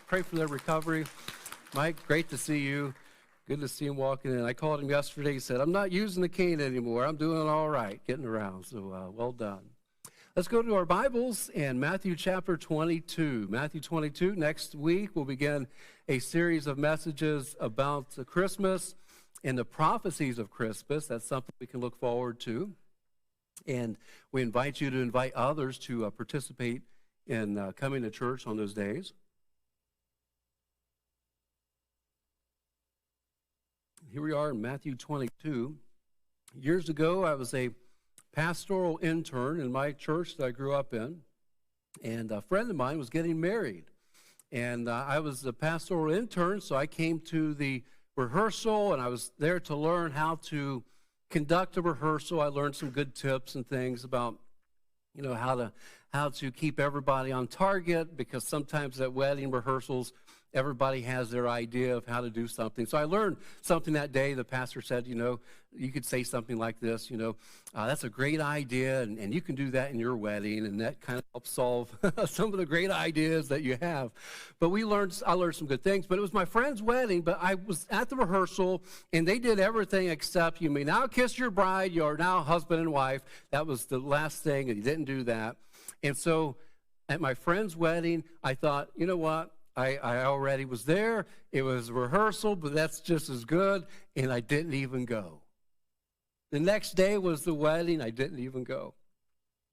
Pray for their recovery. Mike, great to see you. Good to see him walking in. I called him yesterday. He said, I'm not using the cane anymore. I'm doing all right, getting around. So well done. Let's go to our Bibles and Matthew chapter 22. Matthew 22. Next week, we'll begin a series of messages about Christmas and the prophecies of Christmas. That's something we can look forward to. And we invite you to invite others to participate in coming to church on those days. Here we are in Matthew 22. Years ago, I was a pastoral intern in my church that I grew up in, and a friend of mine was getting married. And I was a pastoral intern, so I came to the rehearsal, and I was there to learn how to conduct a rehearsal. I learned some good tips and things about, how to keep everybody on target, because sometimes at wedding rehearsals, everybody has their idea of how to do something. So I learned something that day. The pastor said, you could say something like this, that's a great idea, and you can do that in your wedding, and that kind of helps solve some of the great ideas that you have. But I learned some good things. But it was my friend's wedding, but I was at the rehearsal, and they did everything except, you may now kiss your bride, you are now husband and wife. That was the last thing, and he didn't do that. And so at my friend's wedding, I thought, you know what? I already was there. It was rehearsal, but that's just as good, and I didn't even go. The next day was the wedding. I didn't even go.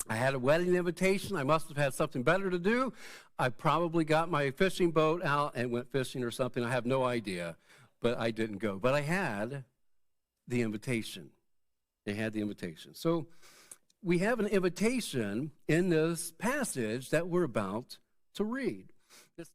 I had a wedding invitation. I must have had something better to do. I probably got my fishing boat out and went fishing or something. I have no idea, but I didn't go. But I had the invitation. I had the invitation. So we have an invitation in this passage that we're about to read. This